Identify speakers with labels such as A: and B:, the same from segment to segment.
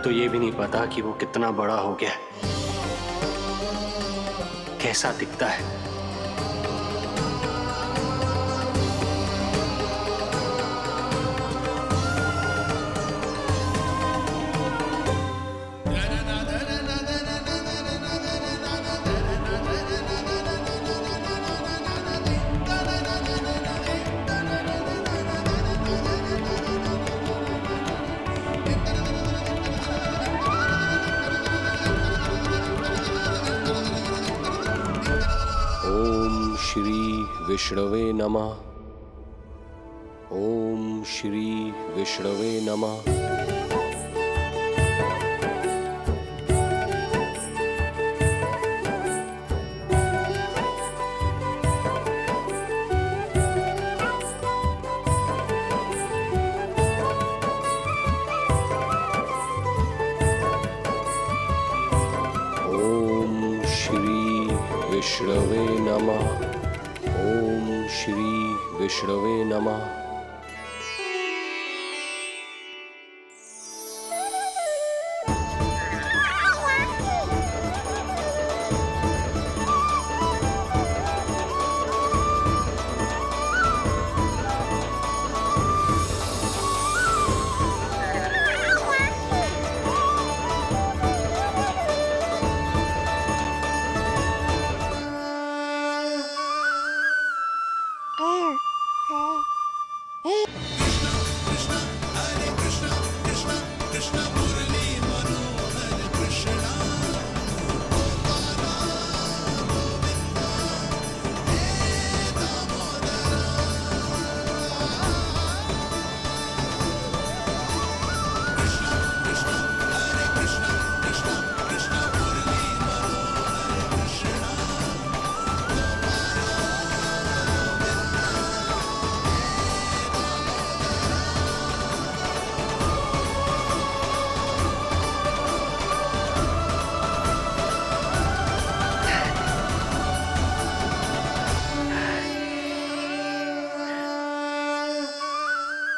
A: तो ये भी नहीं पता कि वो कितना बड़ा हो गया है, कैसा दिखता है। ओम श्री विष्णवे नमः। ओम श्री विष्णवे नमः। ओम श्री विष्णवे नमः। ओम श्री विष्णवे नमः।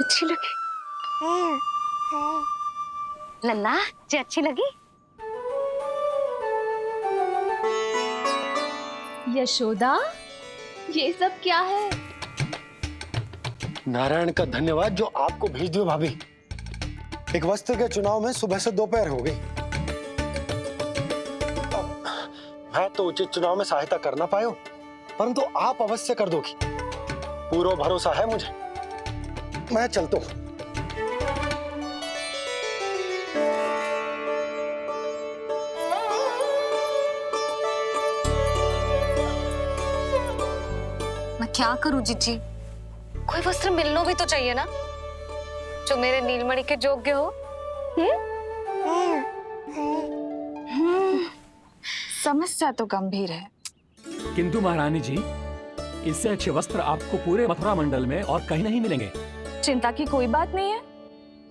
B: अच्छी लगी लल्ला जी, अच्छी लगी।
C: यशोदा, ये सब क्या है?
D: नारायण का धन्यवाद जो आपको भेज दियो भाभी। एक वस्त्र के चुनाव में सुबह से दोपहर हो गई। मैं तो उचित चुनाव में सहायता कर ना पायो, परंतु आप अवश्य कर दोगी, पूरा भरोसा है मुझे। मैं चलता हूं।
B: मैं क्या करूं जीजी, कोई वस्त्र मिलना भी तो चाहिए ना जो मेरे नीलमणि के योग्य हो।
C: समस्या तो गंभीर है,
E: किंतु महारानी जी, इससे अच्छे वस्त्र आपको पूरे मथुरा मंडल में और कहीं नहीं मिलेंगे।
C: चिंता की कोई बात नहीं है।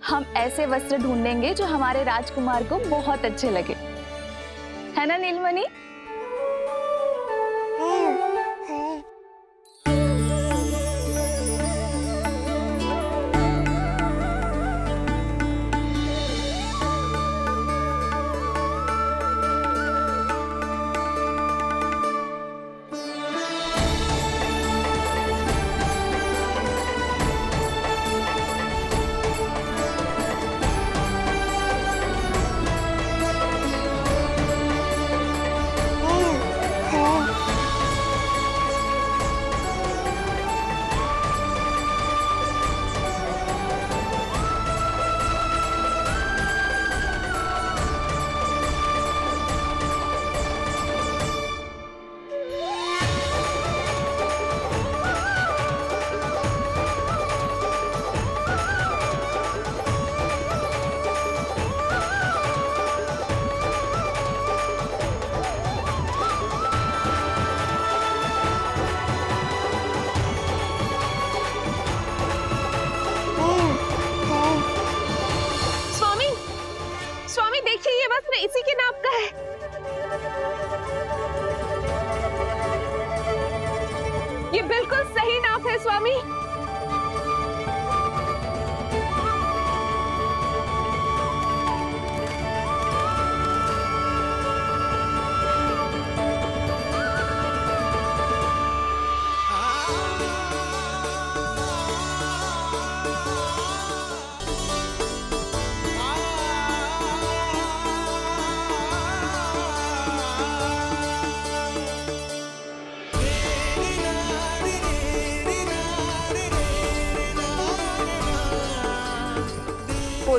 C: हम ऐसे वस्त्र ढूंढेंगे जो हमारे राजकुमार को बहुत अच्छे लगे, है ना नीलमणि?
F: इसी के नाप का है। ये बिल्कुल सही नाप है स्वामी।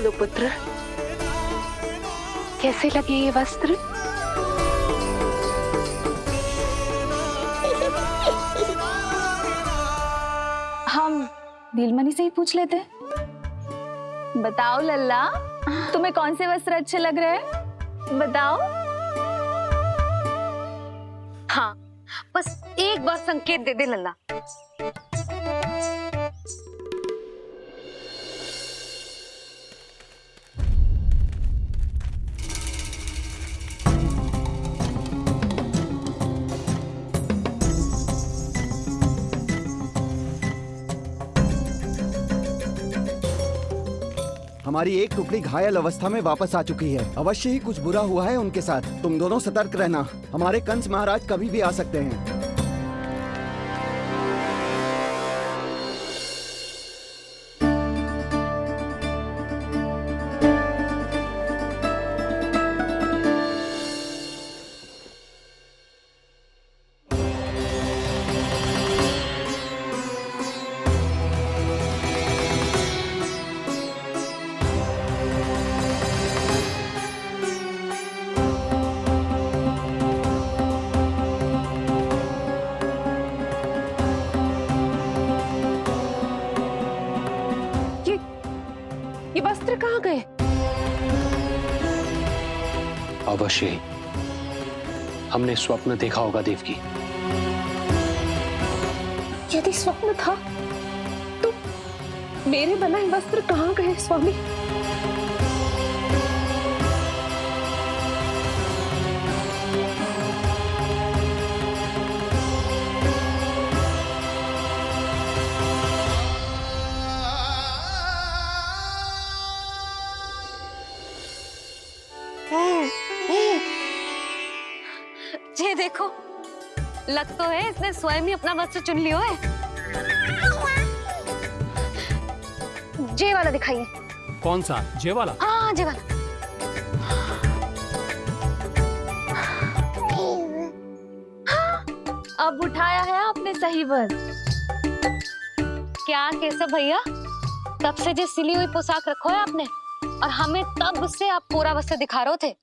F: बोलो पुत्र, कैसे लगे ये वस्त्र?
C: हम नीलमणि से ही पूछ लेते हैं। बताओ लल्ला, तुम्हें कौन से वस्त्र अच्छे लग रहे हैं? बताओ।
B: हाँ, बस एक बार संकेत दे दे लल्ला।
G: हमारी एक टुकड़ी घायल अवस्था में वापस आ चुकी है। अवश्य ही कुछ बुरा हुआ है उनके साथ। तुम दोनों सतर्क रहना, हमारे कंस महाराज कभी भी आ सकते हैं।
F: ये वस्त्र कहाँ गए?
A: अवश्य ही हमने स्वप्न देखा होगा देवकी।
F: यदि स्वप्न था तो मेरे बनाए वस्त्र कहाँ गए स्वामी?
B: ये देखो, लग तो है इसने स्वयं ही अपना वस्त्र चुन लियो है। जे वाला दिखाइए।
E: कौन सा? जे वाला?
B: हाँ, जे वाला।
C: अब उठाया है आपने सही वस्त्र।
B: क्या केशव भैया, तब से जो सिली हुई पोशाक रखो है आपने, और हमें तब से आप पूरा वस्त्र दिखा रहे थे।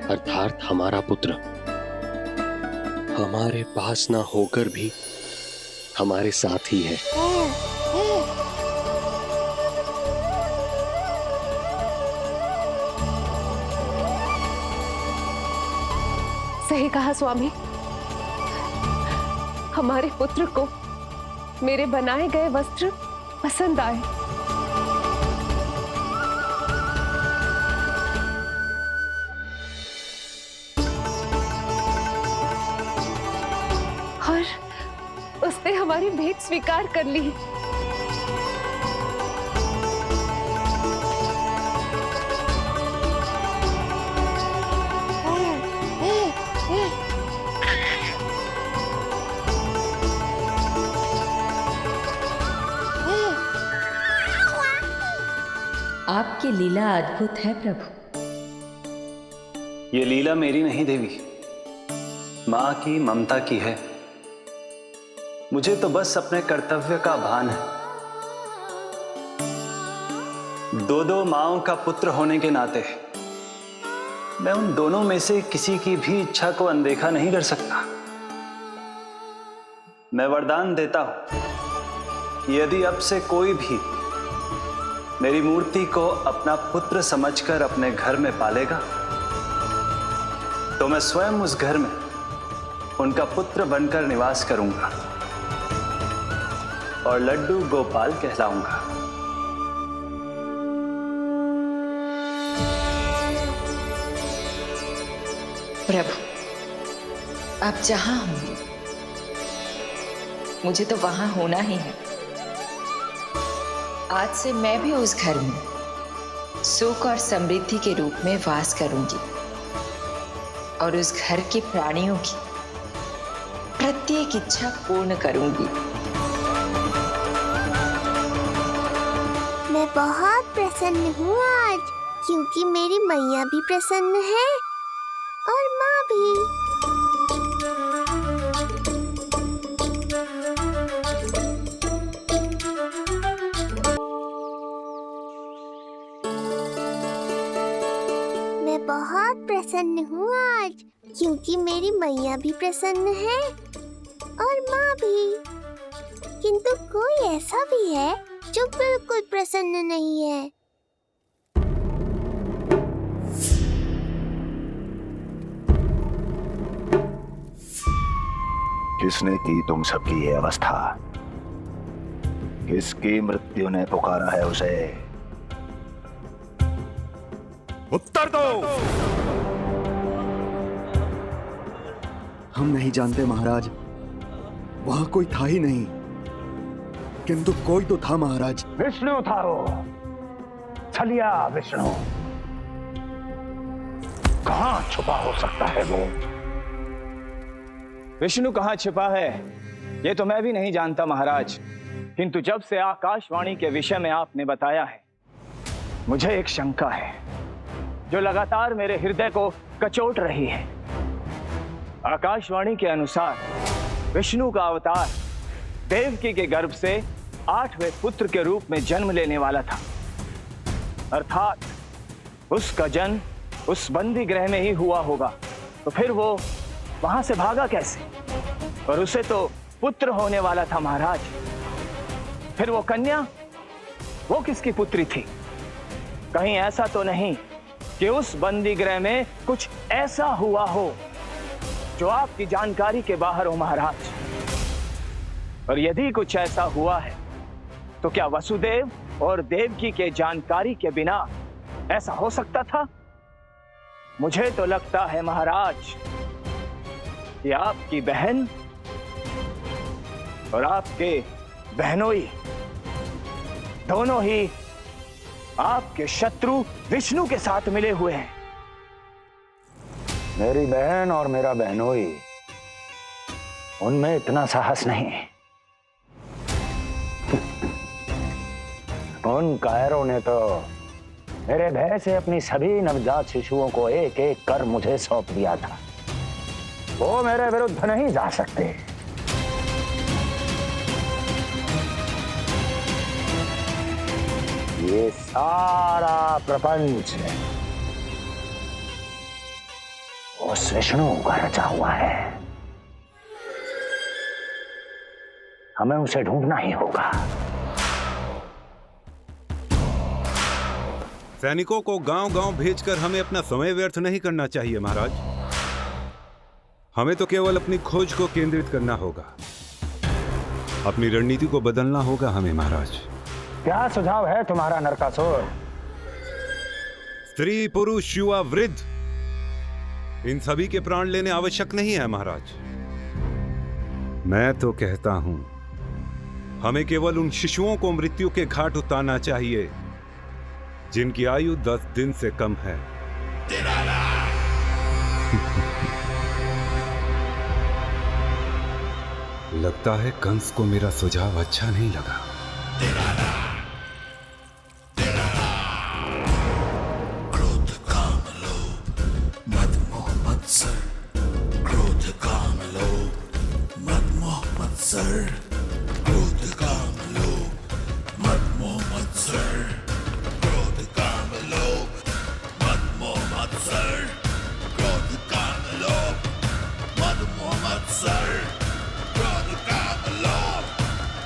A: अर्थात हमारा पुत्र हमारे पास ना होकर भी हमारे साथ ही है।
F: सही कहा स्वामी, हमारे पुत्र को मेरे बनाए गए वस्त्र पसंद आए। और उसने हमारी भेंट स्वीकार कर ली।
H: आपकी लीला अद्भुत है प्रभु।
I: ये लीला मेरी नहीं देवी, मां की ममता की है। मुझे तो बस अपने कर्तव्य का भान है। दो माओं का पुत्र होने के नाते मैं उन दोनों में से किसी की भी इच्छा को अनदेखा नहीं कर सकता। मैं वरदान देता हूं, यदि अब से कोई भी मेरी मूर्ति को अपना पुत्र समझकर अपने घर में पालेगा, तो मैं स्वयं उस घर में उनका पुत्र बनकर निवास करूंगा और लड्डू गोपाल कहलाऊंगा।
H: प्रभु, आप जहां होंगे मुझे तो वहां होना ही है। आज से मैं भी उस घर में सुख और समृद्धि के रूप में वास करूंगी और उस घर के प्राणियों की प्रत्येक इच्छा पूर्ण करूंगी।
J: मैं बहुत प्रसन्न हूँ आज, क्योंकि मेरी मैया भी प्रसन्न है और माँ भी। मैं बहुत प्रसन्न हूँ आज, क्योंकि मेरी मैया भी प्रसन्न है और माँ भी। किंतु कोई ऐसा भी है जो बिल्कुल प्रसन्न नहीं है।
K: किसने की तुम सबकी ये अवस्था? किसकी मृत्यु ने पुकारा है उसे? उत्तर दो।
G: हम नहीं जानते महाराज, वहां कोई था ही नहीं, किंतु कोई तो था महाराज।
K: विष्णु था वो, छलिया विष्णु। कहां छुपा हो सकता है वो?
I: विष्णु कहाँ छिपा है ये तो मैं भी नहीं जानता महाराज, किंतु जब से आकाशवाणी के विषय में आपने बताया है, मुझे एक शंका है जो लगातार मेरे हृदय को कचोट रही है। आकाशवाणी के अनुसार विष्णु का अवतार देवकी के गर्भ से 8वें पुत्र के रूप में जन्म लेने वाला था, अर्थात उसका जन्म उस बंदी गृह में ही हुआ होगा। तो फिर वो वहां से भागा कैसे? और उसे तो पुत्र होने वाला था महाराज। फिर वो कन्या, वो किसकी पुत्री थी? कहीं ऐसा तो नहीं कि उस बंदी गृह में कुछ ऐसा हुआ हो जो आपकी जानकारी के बाहर हो महाराज? और यदि कुछ ऐसा हुआ है तो क्या वसुदेव और देवकी के जानकारी के बिना ऐसा हो सकता था? मुझे तो लगता है महाराज कि आपकी बहन और आपके बहनोई दोनों ही आपके शत्रु विष्णु के साथ मिले हुए हैं।
K: मेरी बहन और मेरा बहनोई, उनमें इतना साहस नहीं। उन कायरों ने तो मेरे भय से अपनी सभी नवजात शिशुओं को एक एक कर मुझे सौंप दिया था। वो मेरे विरुद्ध नहीं जा सकते। ये सारा प्रपंच उस विष्णु का रचा हुआ है। हमें उसे ढूंढना ही होगा।
L: सैनिकों को गांव-गांव भेजकर हमें अपना समय व्यर्थ नहीं करना चाहिए महाराज। हमें तो केवल अपनी खोज को केंद्रित करना होगा। अपनी रणनीति को बदलना होगा हमें महाराज।
K: क्या सुझाव है तुम्हारा नरकासुर?
L: स्त्री, पुरुष, युवा, वृद्ध, इन सभी के प्राण लेने आवश्यक नहीं है महाराज। मैं तो कहता हूं हमें केवल उन शिशुओं को मृत्यु के घाट उतारना चाहिए जिनकी आयु 10 दिन से कम है। लगता है कंस को मेरा सुझाव अच्छा नहीं लगा।
M: क्रोध काम लोभ मद मोह मत्सर, क्रोध काम लोभ मद मोह मत्सर, क्रोध काम लोभ मद मोह मत्सर, क्रोध काम लोभ मद मोह मत्सर, क्रोध काम लोभ मद मोह मत्सर, क्रोध काम लोभ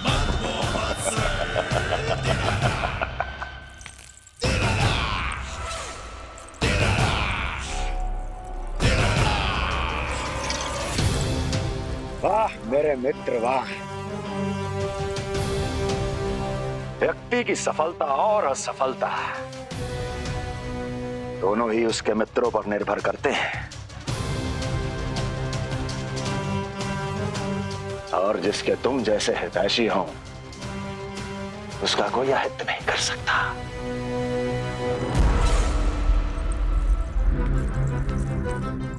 M: मद मोह मत्सर।
K: वाह मेरे मित्र वाह। व्यक्ति की सफलता और असफलता दोनों ही उसके मित्रों पर निर्भर करते हैं, और जिसके तुम जैसे हितैषी हो उसका कोई अहित नहीं कर सकता।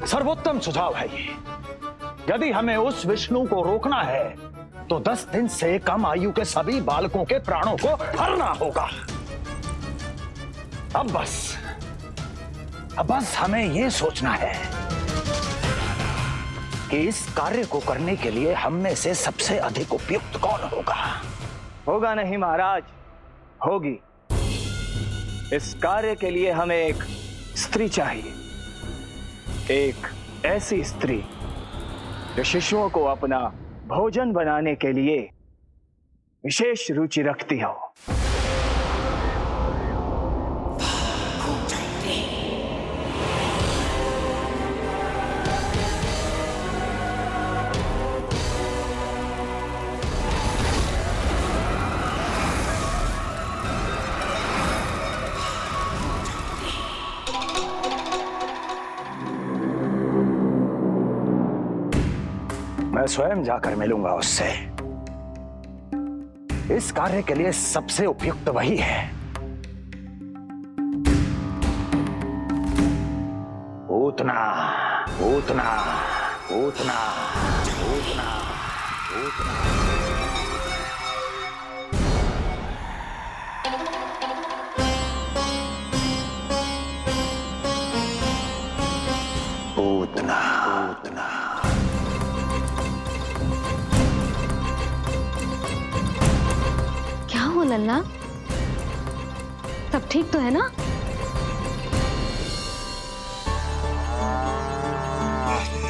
K: सर्वोत्तम सुझाव है ये। यदि हमें उस विष्णु को रोकना है तो 10 दिन से कम आयु के सभी बालकों के प्राणों को हरना होगा। अब बस हमें यह सोचना है कि इस कार्य को करने के लिए हम में से सबसे अधिक उपयुक्त कौन होगा।
I: होगा नहीं महाराज, होगी। इस कार्य के लिए हमें एक स्त्री चाहिए, एक ऐसी स्त्री जो शिशुओं को अपना भोजन बनाने के लिए विशेष रुचि रखती हो।
K: मैं स्वयं जाकर मिलूंगा उससे। इस कार्य के लिए सबसे उपयुक्त वही है। पूतना पूतना पूतना पूतना पूतना। पूतना पूतना।
B: क्या हो लल्ला, सब ठीक तो है ना?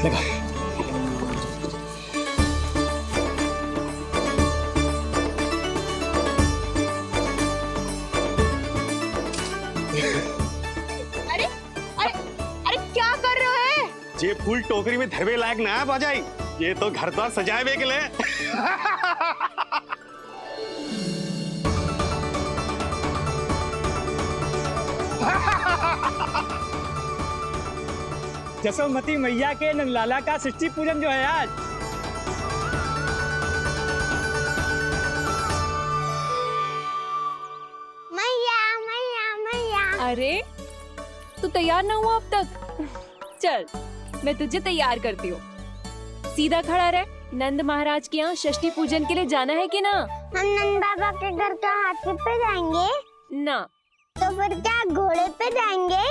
D: लगा।
B: अरे अरे अरे क्या कर रहे हो?
N: ये फूल टोकरी में धरवे लायक ना है बाजाई, ये तो घर द्वार सजाए हुए के लिए।
O: जसोमती मैया के नंदलाला का षष्ठी पूजन जो है आज।
J: मैया मैया मैया।
C: अरे तू तैयार ना हुआ अब तक? चल मैं तुझे तैयार करती हूँ। सीधा खड़ा रह। नंद महाराज के यहाँ षष्ठी पूजन के लिए जाना है कि ना?
J: हम नंद बाबा के घर का हाथी पे जाएंगे
C: ना।
J: तो फिर क्या घोड़े पे जाएंगे?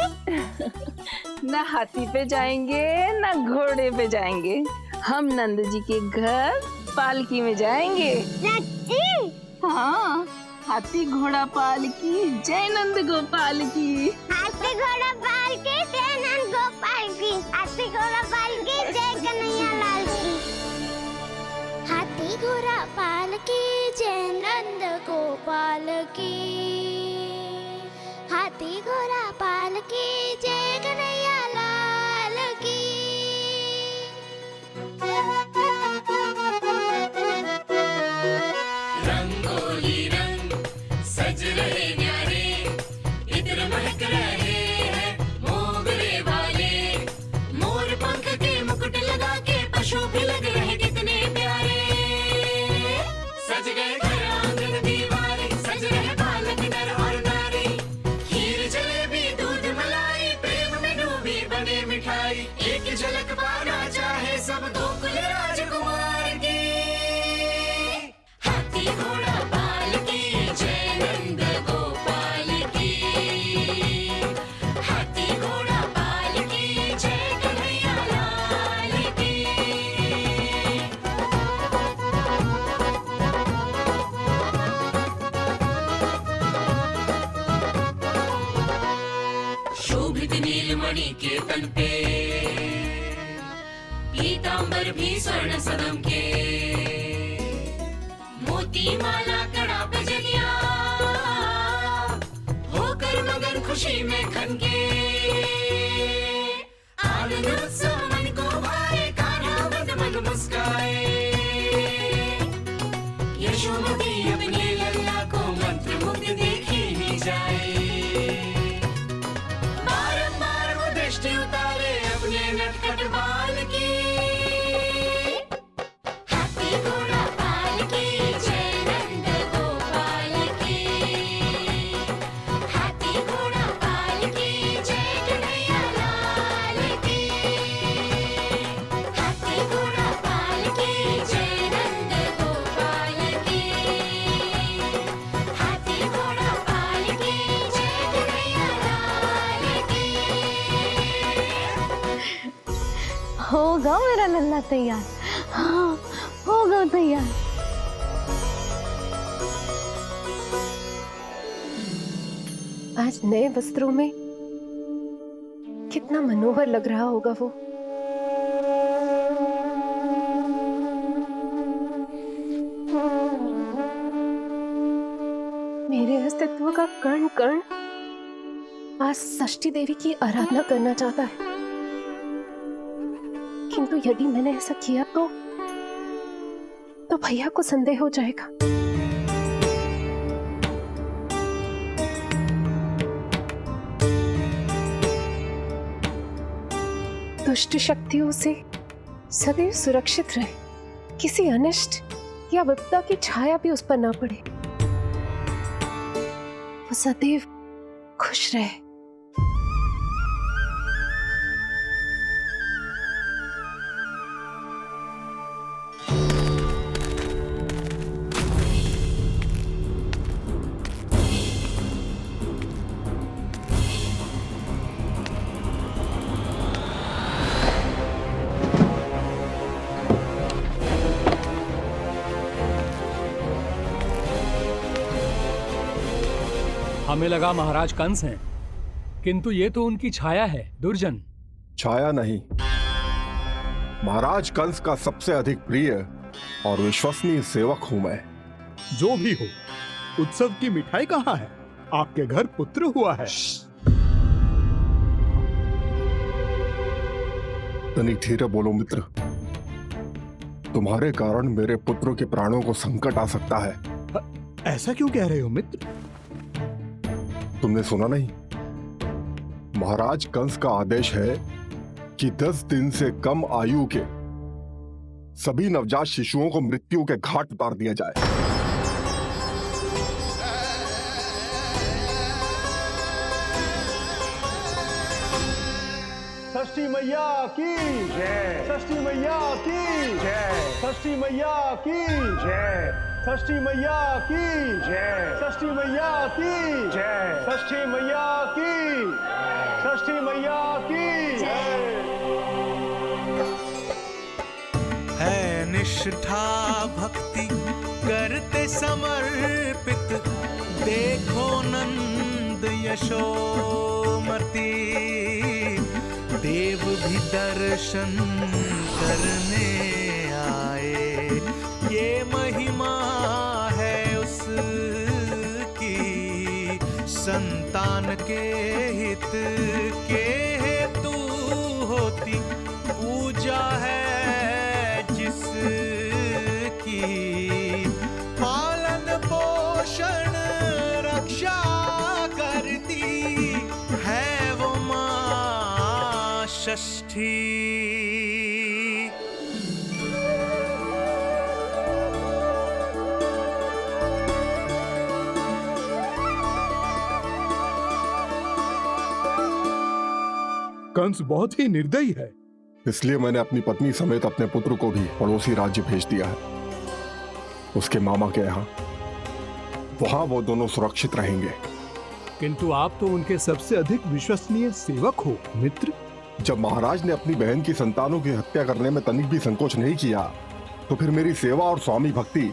F: ना हाथी पे जाएंगे ना घोड़े पे जाएंगे, हम नंद जी के घर पालकी में जाएंगे। हाँ, हाथी घोड़ा पालकी जय नंद गोपाल की।
J: हाथी घोड़ा पालकी जय नंद गोपाल की। हाथी घोड़ा पालकी जय कन्हैया लाल की। हाथी घोड़ा पालकी जय नंद गोपाल की। हाथी घोड़ा पालकी जय कन्हैया लाल की।
M: रंगोली रंग सज रहे न्यारे, इत्र महक रहे हैं मोगरे वाले। मोर पंख के मुकुट लगा के पशु भी लग रहे कितने प्यारे। सज गए घर आंगन दीवारे, सज रहे बालक नर और नारी। खीर जलेबी दूध मलाई, प्रेम में डूबी बने मिठाई। एक झलक पाना चाहे सब गोकुल राजकुमार की। हाथी घोड़ा पालकी जय नंद गोपाल की। हाथी घोड़ा पालकी जय कन्हैया लाल की। शोभित नीलमणि के तन पे, पीतांबर भी स्वर्ण सदम के। मोती माला कड़ा बजनिया, होकर मगन खुशी में खनके। आनंद उत्सव मन को भाए, कान्हा बंद मन मुस्काए। यशोमती अपने लल्ला को मंत्र मुग्ध देखी ही जाए। बारंबार वो दृष्टि उतारे अपने नटखट बाल की। हाथी घोड़ा पालकी जय नंद गोपाल की। हाथी घोड़ा पालकी जय कन्हैया लाल की। हाथी घोड़ा पालकी जय नंद गोपाल की।
B: होगा मेरा नन्ना तैयार। हाँ, होगा तैयार।
C: आज नए वस्त्रों में कितना मनोहर लग रहा होगा वो। मेरे अस्तित्व का कण कण आज षष्ठी देवी की आराधना करना चाहता है, किंतु यदि मैंने ऐसा किया तो भैया को संदेह हो जाएगा। दुष्ट शक्तियों से सदैव सुरक्षित रहे, किसी अनिष्ट या विपदा की छाया भी उस पर ना पड़े, वो सदैव खुश रहे।
E: हमें लगा महाराज कंस हैं, किंतु ये तो उनकी छाया है। दुर्जन
P: छाया नहीं, महाराज कंस का सबसे अधिक प्रिय और विश्वसनीय सेवक हूं मैं।
Q: जो भी हो, उत्सव की मिठाई कहाँ है? आपके घर पुत्र हुआ है।
P: तनिक धीरे बोलो मित्र, तुम्हारे कारण मेरे पुत्र के प्राणों को संकट आ सकता है।
Q: ऐसा क्यों कह रहे हो मित्र?
P: तुमने सुना नहीं? महाराज कंस का आदेश है कि 10 दिन से कम आयु के सभी नवजात शिशुओं को मृत्यु के घाट उतार दिया जाए।
D: षष्ठी मैया की जय, षष्ठी मैया की जय, षष्ठी मैया की जय, षष्ठी मैया की जय, षष्ठी मैया की जय, षष्ठी मैया की, षष्ठी मैया की जय।
M: है निष्ठा भक्ति करते समर्पित, देखो नंद यशोमती, देव भी दर्शन करने आए, ये महिमा है उसकी, संतान के हित के हेतु होती पूजा है जिसकी, पालन पोषण रक्षा करती है वो मां षष्ठी।
P: कंस बहुत ही निर्दयी है, इसलिए मैंने अपनी पत्नी समेत अपने पुत्र को भी पड़ोसी राज्य भेज दिया है, उसके मामा के यहाँ। वहां वो दोनों सुरक्षित रहेंगे।
Q: किंतु आप तो उनके सबसे अधिक विश्वसनीय सेवक हो मित्र।
P: जब महाराज ने अपनी बहन की संतानों की हत्या करने में तनिक भी संकोच नहीं किया, तो फिर मेरी सेवा और स्वामी भक्ति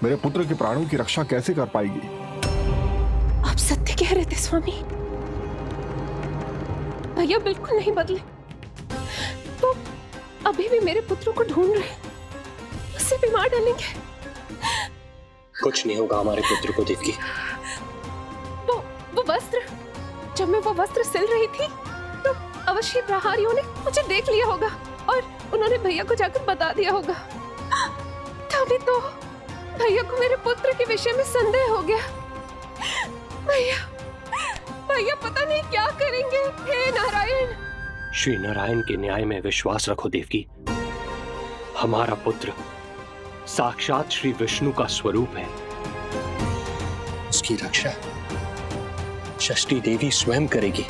P: मेरे पुत्र के प्राणों की रक्षा कैसे कर पाएगी?
C: आप सत्य कह रहे थे स्वामी, भैया बिल्कुल नहीं बदले, तो अभी भी मेरे पुत्र को ढूंढ रहे, उसे भी मार डालेंगे।
A: कुछ नहीं होगा हमारे पुत्र को देवकी।
C: वो वस्त्र, जब मैं वो वस्त्र सिल रही थी तो अवश्य प्रहारियों ने मुझे देख लिया होगा और उन्होंने भैया को जाकर बता दिया होगा, तभी तो भैया को मेरे पुत्र के विषय में संदेह हो गया। भैया पता नहीं क्या करेंगे। हे नारायण।
A: श्री नारायण के न्याय में विश्वास रखो देवकी। हमारा पुत्र साक्षात श्री विष्णु का स्वरूप है, उसकी रक्षा षष्ठी देवी स्वयं करेगी।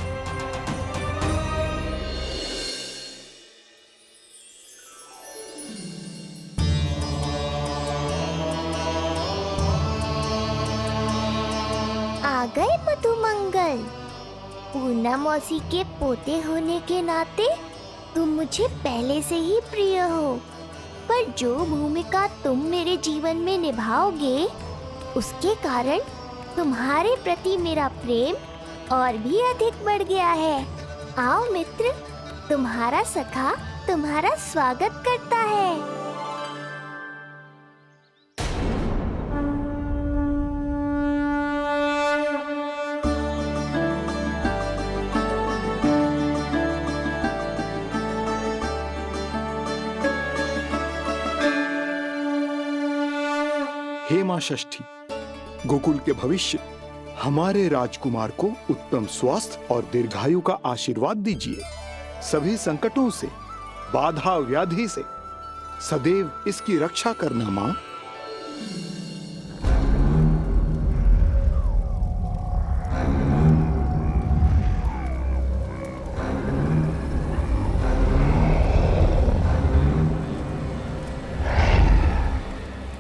J: आ गए मधुमंगल। पूर्णा मौसी के पोते होने के नाते तुम मुझे पहले से ही प्रिय हो, पर जो भूमिका तुम मेरे जीवन में निभाओगे उसके कारण तुम्हारे प्रति मेरा प्रेम और भी अधिक बढ़ गया है। आओ मित्र, तुम्हारा सखा तुम्हारा स्वागत करता है।
Q: हे मां षष्ठी, गोकुल के भविष्य हमारे राजकुमार को उत्तम स्वास्थ्य और दीर्घायु का आशीर्वाद दीजिए। सभी संकटों से, बाधा व्याधि से सदैव इसकी रक्षा करना मां।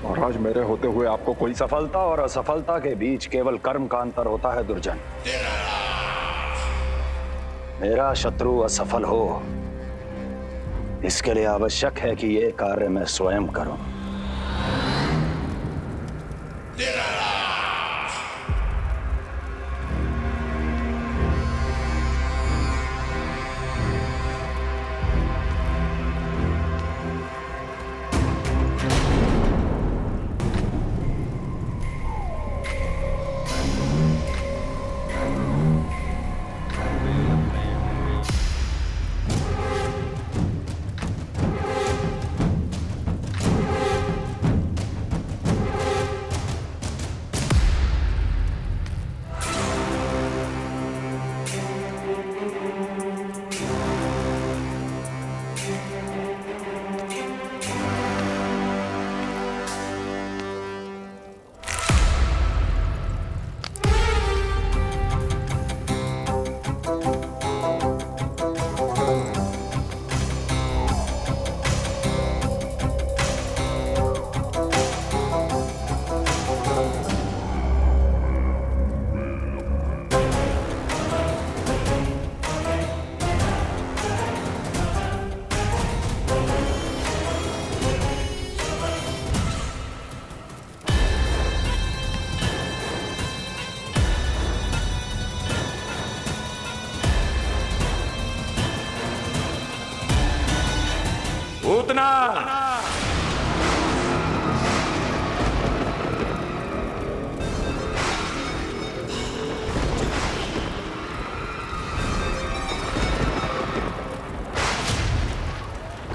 K: महाराज, मेरे होते हुए आपको कोई सफलता और असफलता के बीच केवल कर्म का अंतर होता है दुर्जन। मेरा शत्रु असफल हो, इसके लिए आवश्यक है कि ये कार्य मैं स्वयं करूं। उतना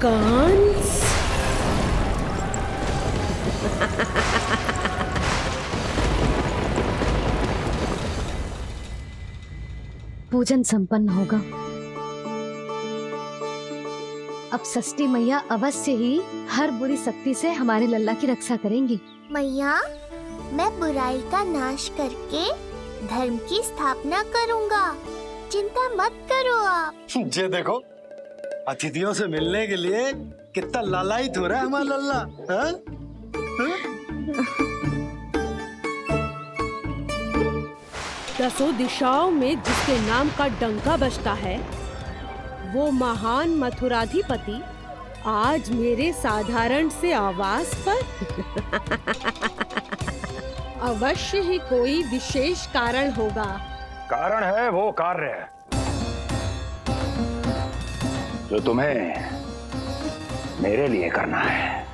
C: कंस,
B: पूजन संपन्न होगा। अब षष्ठी मैया अवश्य ही हर बुरी शक्ति से हमारे लल्ला की रक्षा करेंगी।
J: मैया, मैं बुराई का नाश करके धर्म की स्थापना करूंगा, चिंता मत करो आप।
N: ये देखो, अतिथियों से मिलने के लिए कितना लालायित हो रहा है हमारा लल्ला। हाँ?
C: दसों दिशाओं में जिसके नाम का डंका बजता है, वो महान मथुराधिपति आज मेरे साधारण से आवास पर। अवश्य ही कोई विशेष कारण होगा।
K: कारण है वो कार्य जो तुम्हें मेरे लिए करना है।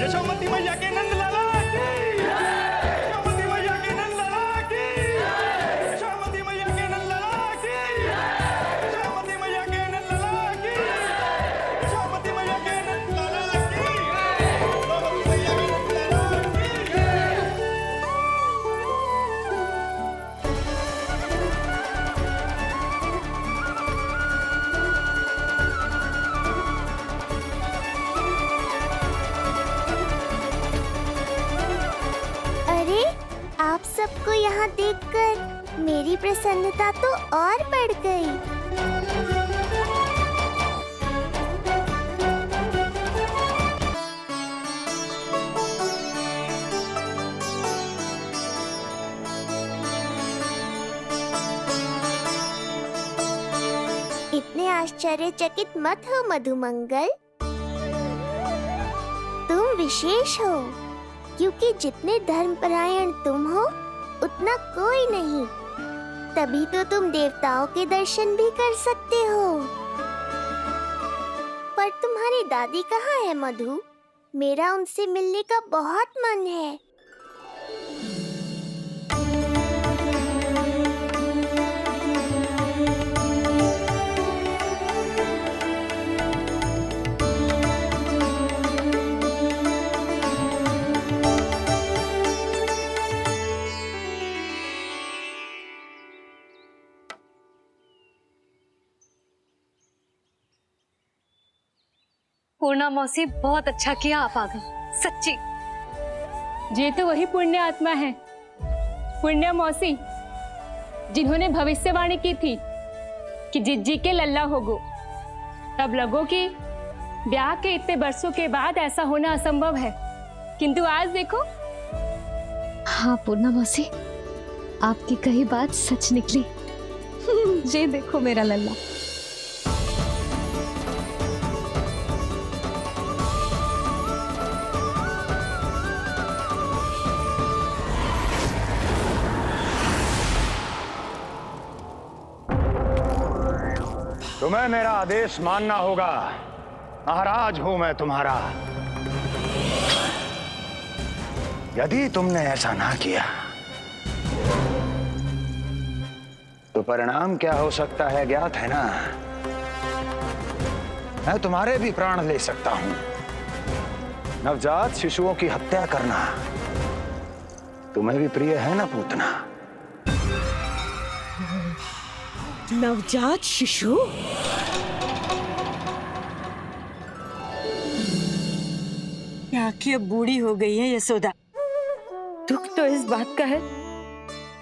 N: यशोमती मैया के नंद लाला की, यशोमती मैया के नंद लाला की, यशोमती मैया के नंद लाला की, यशोमती मैया के नंद लाला की, यशोमती मैया के नंद लाला की, यशोमती मैया के नंद लाला की।
J: अरे, आप सबको यहाँ देखकर मेरी प्रसन्नता तो और बढ़ गई। इतने आश्चर्यचकित मत हो मधुमंगल। तुम विशेष हो, क्योंकि जितने धर्मपरायण तुम हो उतना कोई नहीं। तभी तो तुम देवताओं के दर्शन भी कर सकते हो। पर तुम्हारी दादी कहाँ है मधु? मेरा उनसे मिलने का बहुत मन है।
B: पूर्णा मौसी, बहुत अच्छा किया आप आ गए, सच्ची।
R: ये तो वही पुण्य आत्मा है, पुण्य मौसी, जिन्होंने भविष्यवाणी की थी कि जिज्जी के लल्ला होगो। तब लगो कि ब्याह के इतने बरसों के बाद ऐसा होना असंभव है, किंतु आज देखो।
B: हाँ पूर्णा मौसी, आपकी कही बात सच निकली। ये देखो मेरा लल्ला।
K: तुम्हें मेरा आदेश मानना होगा। महाराज हूं मैं तुम्हारा। यदि तुमने ऐसा ना किया तो परिणाम क्या हो सकता है ज्ञात है ना? मैं तुम्हारे भी प्राण ले सकता हूं। नवजात शिशुओं की हत्या करना तुम्हें भी प्रिय है ना पूतना?
S: नवजात शिशु? क्या कि अब बूढ़ी हो गई है यशोदा। दुख तो इस बात का है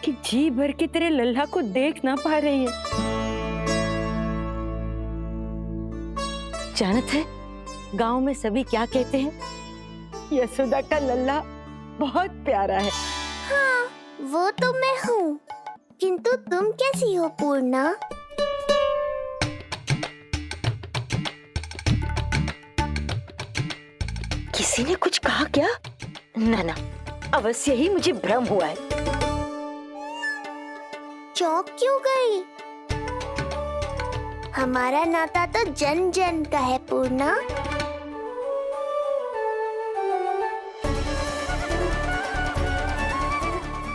S: कि जी भर के तेरे लल्ला को देख ना पा रही है। जानत है गांव में सभी क्या कहते हैं? यशोदा का लल्ला बहुत प्यारा है।
J: हाँ, वो तो मैं हूँ, किंतु तुम कैसी हो पूर्णा?
S: किसी ने कुछ कहा क्या? ना ना, अवश्य ही मुझे भ्रम हुआ है।
J: चौंक क्यों गई? हमारा नाता तो जन जन का है पूर्णा।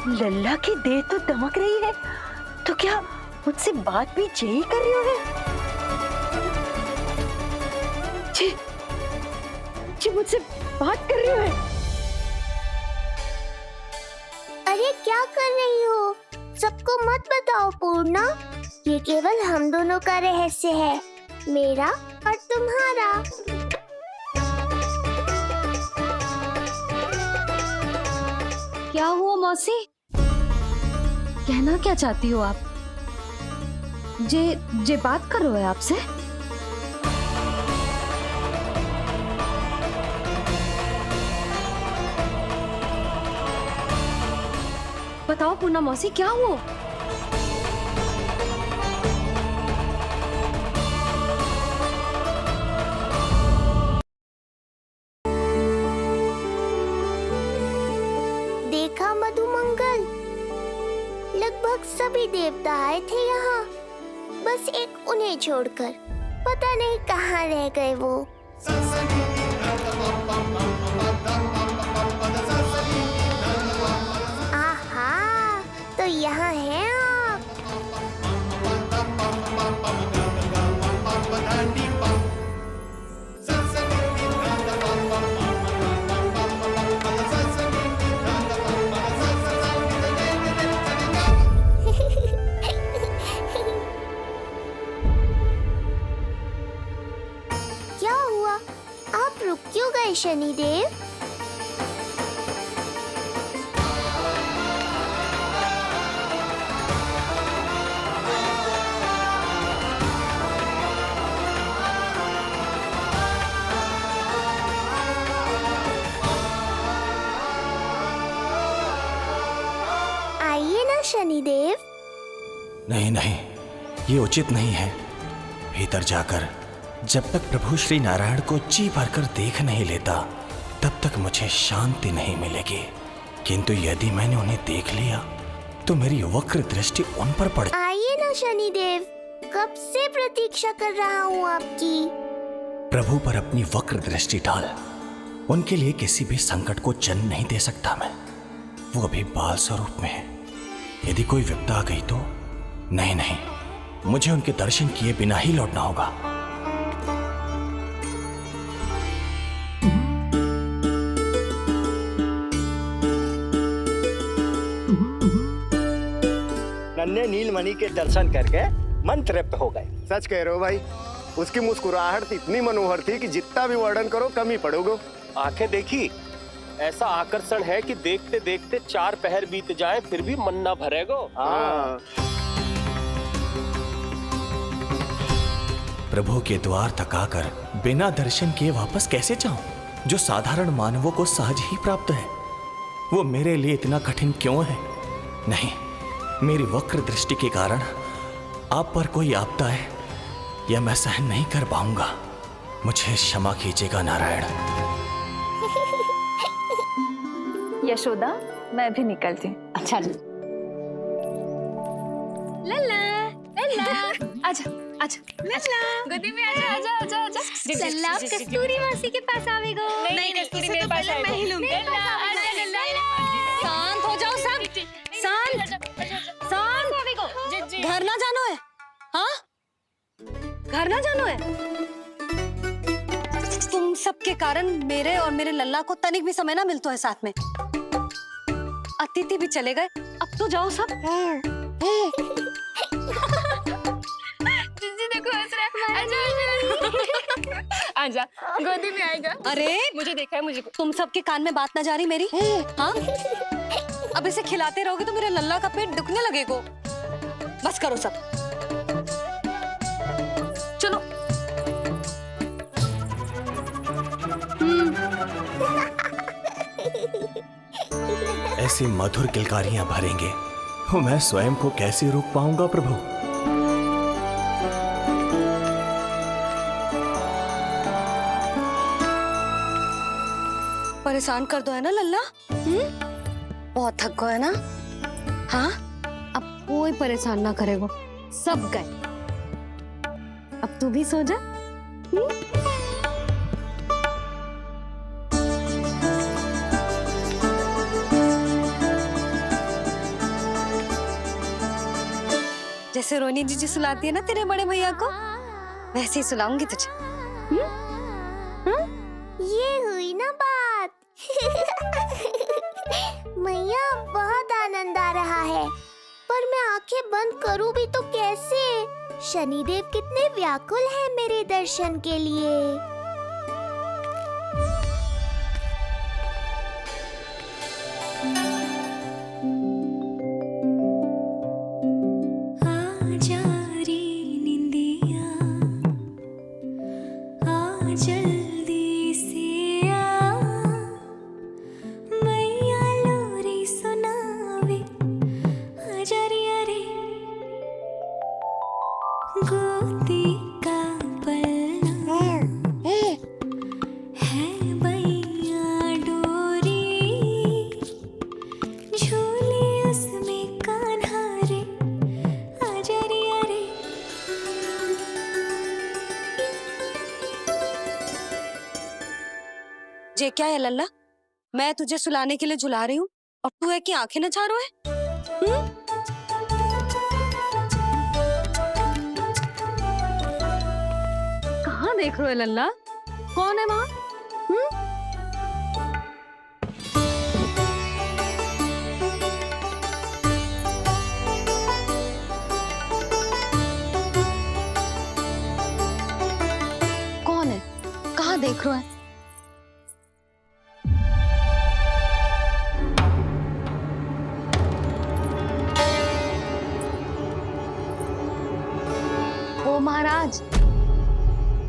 S: लल्ला की देह तो दमक रही है, तो क्या मुझसे बात भी यही कर रही हो? जी, जी मुझसे बात कर रही हो?
J: अरे क्या कर रही हो? सबको मत बताओ पूर्णा, ये केवल हम दोनों का रहस्य है, मेरा और तुम्हारा।
B: क्या हुआ मौसी? कहना क्या चाहती हो आप? जे बात कर रहे हो आपसे? बताओ पूर्णा मौसी, क्या हुआ?
J: देखा मधुमंगल, लगभग सभी देवता आए थे यहाँ, बस एक उन्हें छोड़कर। पता नहीं कहाँ रह गए वो। आहा, तो यहाँ हैं आप। क्या हुआ? आप रुक क्यों गए शनिदेव? आइए ना शनिदेव।
T: नहीं नहीं, ये उचित नहीं है। भीतर जाकर जब तक प्रभु श्री नारायण को जी भरकर देख नहीं लेता तब तक मुझे शांति नहीं मिलेगी। किंतु यदि मैंने उन्हें देख लिया तो मेरी वक्र दृष्टि उन पर पड़।
J: आइए ना शनिदेव, कब से प्रतीक्षा कर रहा हूँ आपकी।
T: प्रभु पर अपनी वक्र दृष्टि डाल। उनके लिए किसी भी संकट को जन्म नहीं दे सकता मैं। वो अभी बाल स्वरूप में है। यदि कोई विपदा आ गई तो नहीं, मुझे उनके दर्शन किए बिना ही लौटना होगा।
U: नन्हे नीलमणि के दर्शन करके मन तृप्त हो गए।
D: सच कह रहे हो भाई, उसकी मुस्कुराहट इतनी मनोहर थी कि जितना भी वर्णन करो कम ही पड़ोगे।
V: आंखें देखी, ऐसा आकर्षण है कि देखते देखते 4 पहर बीत जाए फिर भी मन ना भरेगो।
T: प्रभु के द्वार तक आकर बिना दर्शन किए वापस कैसे जाऊं, जो साधारण मानवों को सहज ही प्राप्त है। वो मेरे लिए इतना कठिन क्यों है? नहीं, मेरी वक्र दृष्टि के कारण आप पर कोई आपदा है या मैं सहन नहीं कर पाऊंगा। मुझे क्षमा कीजिएगा नारायण।
F: यशोदा, मैं भी निकलती।
B: अच्छा लल्ला, आजा लल्ला, गोदी में आजा। लल्ला, आप कस्तूरी मासी के पास आवेगो। नहीं, कस्तूरी मेरे पास आएगा। मैं ही लूंगी। शांत हो जाओ सब, शांत। घर ना जानो है? हाँ, घर ना जानो है? तुम सबके कारण मेरे और मेरे लल्ला को तनिक भी समय ना मिलता है साथ में। अतिथि भी चले गए, अब तो जाओ सब।
R: जीजी देखो हंस रहा है। आजा, गोदी में आएगा।
B: अरे
R: मुझे देखा है, मुझे।
B: तुम सबके कान में बात ना जा रही मेरी? हाँ, अब इसे खिलाते रहोगे तो मेरे लल्ला का पेट दुखने लगेगा। बस करो सब, चलो।
T: ऐसी मधुर किलकारियां भरेंगे तो मैं स्वयं को कैसे रोक पाऊंगा प्रभु?
B: परेशान कर दो है ना लल्ला? बहुत थक गए ना? हाँ, अब कोई परेशान ना करेगा, सब गए। अब तू भी सो जा। जैसे रोनी जीजी सुलाती है ना तेरे बड़े भैया को, वैसे ही सुलाऊंगी तुझे।
J: ये हुई ना बात। मैया, बहुत आनंद आ रहा है, पर मैं आंखें बंद करूं भी तो कैसे? शनिदेव कितने व्याकुल हैं मेरे दर्शन के लिए।
B: जे क्या है लल्ला, मैं तुझे सुलाने के लिए झुला रही हूँ और तू है कि आंखें नचा रहा है? कहाँ देख रहे हो लल्ला? कौन है वहाँ? कौन है? कहाँ देख रहे हो? महाराज,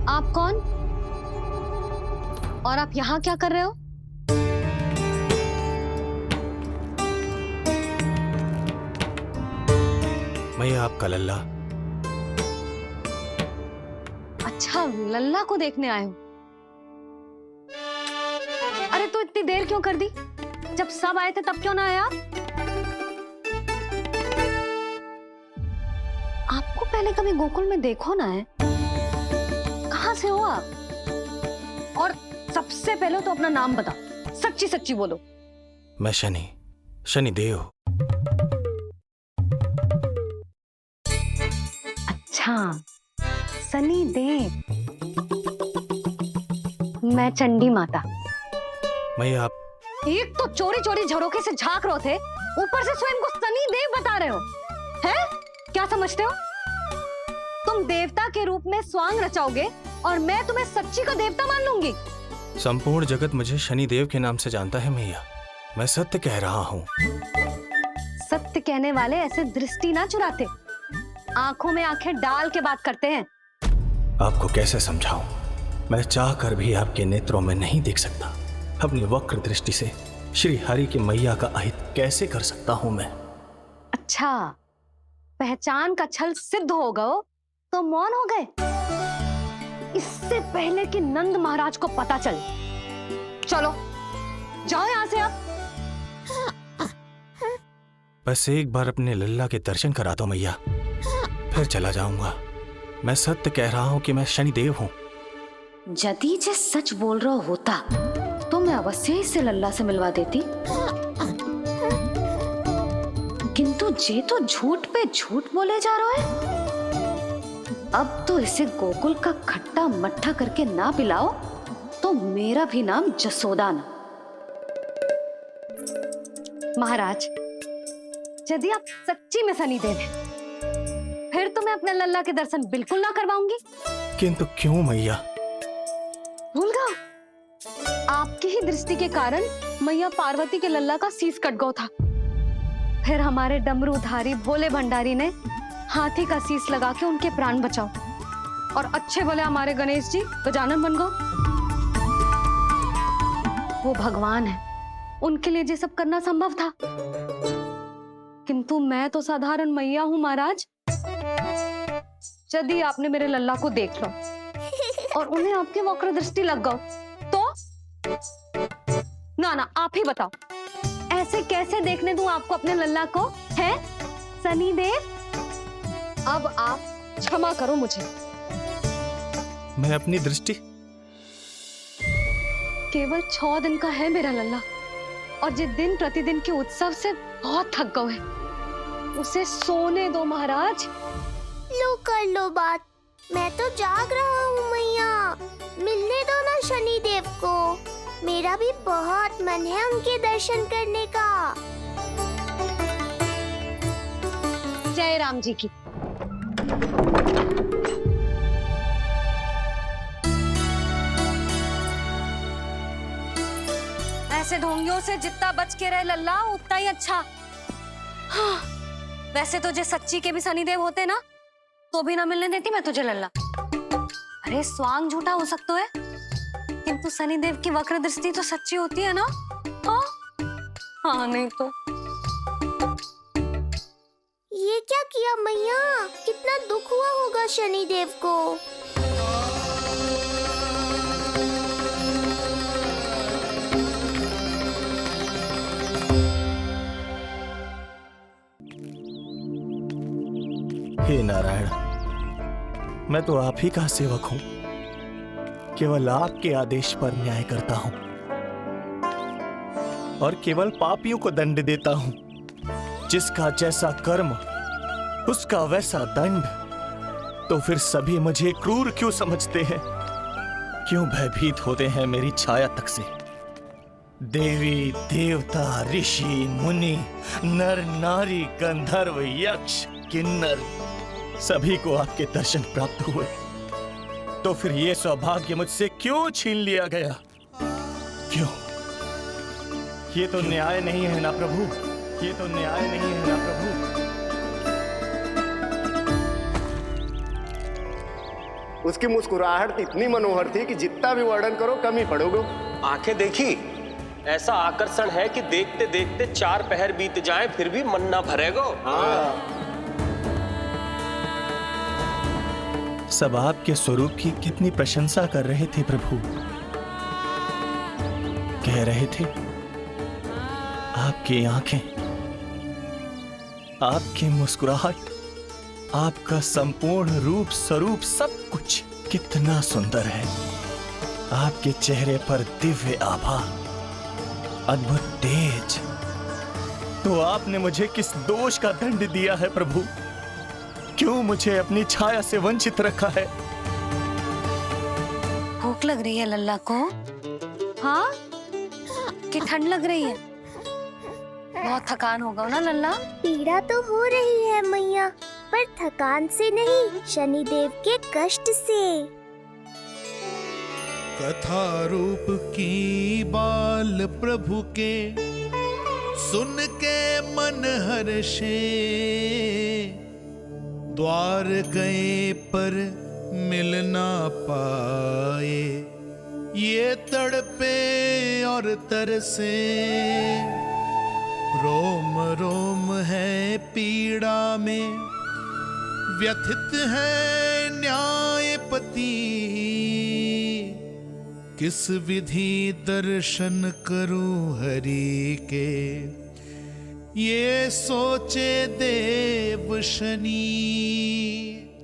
B: आप कौन और आप यहाँ क्या कर रहे हो?
T: मैं आपका लल्ला
B: अच्छा, लल्ला को देखने आए हो? अरे तो इतनी देर क्यों कर दी? जब सब आए थे तब क्यों ना आए आप? आपको पहले कभी गोकुल में देखो ना है? कहाँ से हो आप? और सबसे पहले तो अपना नाम बताओ, सच्ची सच्ची बोलो।
T: मैं शनिदेव।
B: अच्छा, सनी देव। मैं चंडी माता।
T: मैया आप
B: एक तो चोरी चोरी झरोखे से झांक रहे थे, ऊपर से स्वयं को सनी देव बता रहे हो, हैं? क्या समझते हो? तुम देवता के रूप में स्वांग रचाओगे और मैं तुम्हें सच्ची का देवता मान लूंगी?
T: संपूर्ण जगत मुझे शनिदेव के नाम से जानता है मैया। मैं सत्य कह रहा हूँ।
B: सत्य कहने वाले ऐसे दृष्टि ना चुराते, आंखों में आंखें डाल के बात करते हैं।
T: आपको कैसे समझाऊं? मैं चाहकर भी आपके नेत्रों में नहीं देख सकता। अपनी वक्र दृष्टि से श्री हरि की मैया का अहित कैसे कर सकता हूं मैं?
B: अच्छा, पहचान का छल सिद्ध हो गया तो मौन हो गए? इससे पहले कि नंद महाराज को पता चले। चलो जाओ यहां से आप।
T: बस एक बार अपने लल्ला के दर्शन करा दो मैया, फिर चला जाऊंगा। मैं सत्य कह रहा हूं कि मैं शनिदेव हूं।
B: यदि जे सच बोल रहा होता तो मैं अवश्य ही इसे लल्ला से मिलवा देती, किंतु जे तो झूठ पे झूठ बोले जा रहा है। अब तो इसे गोकुल का खट्टा मट्ठा करके ना पिलाओ तो मेरा भी नाम जसोदा ना। महाराज, यदि आप सच्ची में सनीदेव हैं, फिर तो मैं अपने लल्ला के दर्शन बिल्कुल ना करवाऊंगी।
T: किंतु क्यों मैया?
B: भूल गया? आपकी ही दृष्टि के कारण मैया पार्वती के लल्ला का शीश कट गया था। फिर हमारे डमरूधारी भोले भंडारी ने हाथी का शीश लगा के उनके प्राण बचाओ, और अच्छे भले हमारे गणेश जी गजानन बन गए। वो भगवान है, उनके लिए ये सब करना संभव था, किंतु मैं तो साधारण मैया हूं महाराज। यदि आपने मेरे लल्ला को देख लो और उन्हें आपकी वक्र दृष्टि लग गई तो ना आप ही बताओ, ऐसे कैसे देखने दूं आपको अपने लल्ला को? है सनीदेव, अब आप क्षमा करो मुझे।
T: मैं अपनी दृष्टि
B: केवल 6 दिन का है मेरा लल्ला, और जिस दिन प्रतिदिन के उत्सव से बहुत थक गए हैं, उसे सोने दो महाराज।
J: लो कर लो बात, मैं तो जाग रहा हूँ मैया। मिलने दो ना शनिदेव को, मेरा भी बहुत मन है उनके दर्शन करने का।
B: जय राम जी की। ऐसे ढोंगियों से जितना बच के रहे लल्ला उतना ही अच्छा। हाँ, वैसे तो जे सच्ची के भी शनिदेव होते ना तो भी ना मिलने देती मैं तुझे लल्ला। अरे स्वांग झूठा हो सकता है, किंतु शनिदेव की वक्र दृष्टि तो सच्ची होती है ना? हाँ नहीं तो।
J: ये क्या किया मैया? कितना दुख हुआ होगा शनिदेव को।
T: हे नारायण, मैं तो आप ही का सेवक हूं, केवल आपके आदेश पर न्याय करता हूं और केवल पापियों को दंड देता हूं। जिसका जैसा कर्म उसका वैसा दंड। तो फिर सभी मुझे क्रूर क्यों समझते हैं? क्यों भयभीत होते हैं मेरी छाया तक से? देवी देवता ऋषि मुनि नर नारी गंधर्व यक्ष किन्नर सभी को आपके दर्शन प्राप्त हुए, तो फिर ये सौभाग्य मुझसे क्यों छीन लिया गया? क्यों? ये तो न्याय नहीं है ना प्रभु, ये तो न्याय नहीं है ना प्रभु।
G: उसकी मुस्कुराहट इतनी मनोहर थी कि जितना भी वर्णन करो कम ही पड़ोगे।
V: आंखें देखी, ऐसा आकर्षण है कि देखते देखते 4 पहर बीत जाएं फिर भी मन ना भरेगा।
T: सब आपके स्वरूप की कितनी प्रशंसा कर रहे थे प्रभु। कह रहे थे आपकी आंखें, आपकी मुस्कुराहट, आपका संपूर्ण रूप स्वरूप सब कुछ कितना सुंदर है। आपके चेहरे पर दिव्य आभा, अद्भुत तेज। तो आपने मुझे किस दोष का दंड दिया है प्रभु? क्यों मुझे अपनी छाया से वंचित रखा है?
B: भूख लग रही है लल्ला को? हाँ, कि ठंड लग रही है? बहुत थकान होगा ना लल्ला?
J: पीड़ा तो हो रही है मैया, पर थकान से नहीं, शनिदेव के कष्ट से।
H: कथा रूप की बाल प्रभु के, सुन के मन हर्षे। द्वार गए पर मिल ना पाए, ये तड़पे और तरसे। रोम रोम है पीड़ा में, व्यथित है न्यायपति। किस विधि दर्शन करूं हरि के, ये सोचे देव शनि।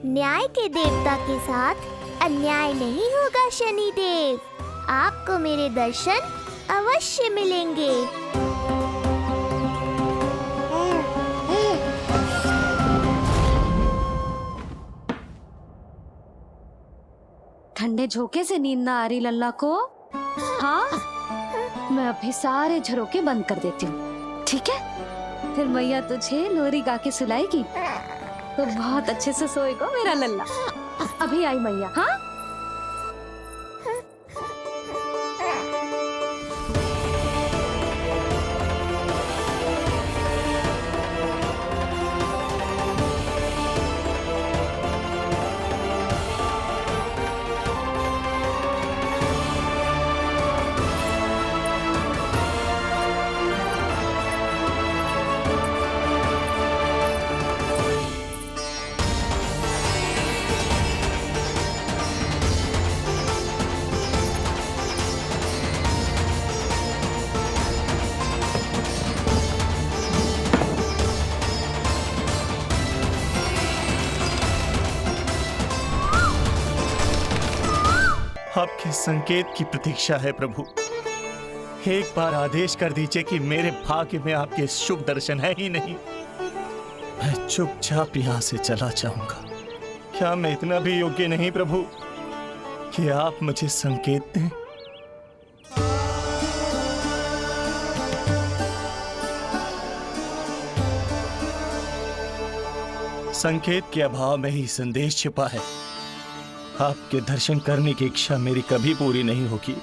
J: न्याय के देवता के साथ अन्याय नहीं होगा शनिदेव। आपको मेरे दर्शन अवश्य मिलेंगे।
B: ठंडे झोंके से नींद ना आ रही लल्ला को? हाँ, मैं अभी सारे झरोके बंद कर देती हूँ, ठीक है? फिर मैया तुझे लोरी गा के सुलाएगी तो बहुत अच्छे से सोएगा मेरा लल्ला। अभी आई मैया। हाँ,
T: आपके संकेत की प्रतीक्षा है प्रभु। एक बार आदेश कर दीजिए कि मेरे भाग्य में आपके शुभ दर्शन है ही नहीं, मैं चुपचाप यहां से चला जाऊंगा। क्या मैं इतना भी योग्य नहीं प्रभु कि आप मुझे संकेत दें? संकेत के अभाव में ही संदेश छिपा है। आपके दर्शन करने की इच्छा मेरी कभी पूरी नहीं होगी।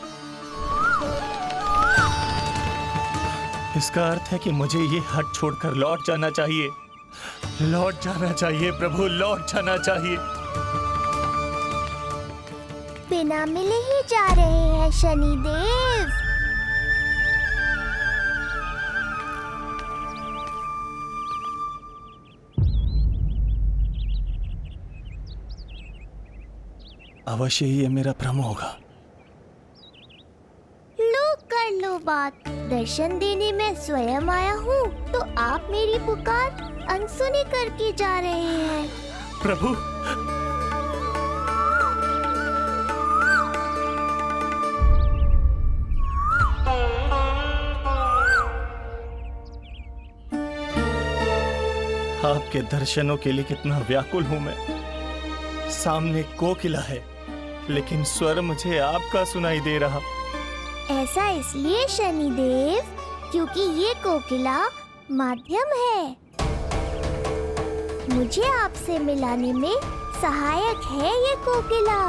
T: इसका अर्थ है कि मुझे ये हट छोड़कर लौट जाना चाहिए। लौट जाना चाहिए प्रभु, लौट जाना चाहिए।
J: बिना मिले ही जा रहे हैं शनिदेव।
T: अवश्य ही ये मेरा भ्रम होगा।
J: लो कर लो बात। दर्शन देने मैं स्वयं आया हूँ, तो आप मेरी पुकार अनसुनी करके जा रहे हैं।
T: प्रभु, आपके दर्शनों के लिए कितना व्याकुल हूं मैं। सामने कोकिला है, लेकिन स्वर मुझे आपका सुनाई दे रहा।
J: ऐसा इसलिए शनिदेव, क्योंकि ये कोकिला माध्यम है। मुझे आपसे मिलाने में सहायक है ये कोकिला।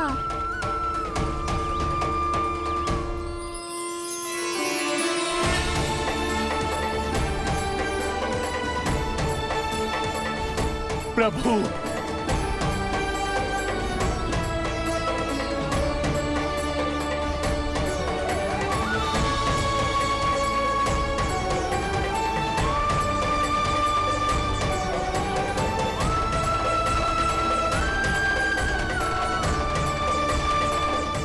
T: प्रभु,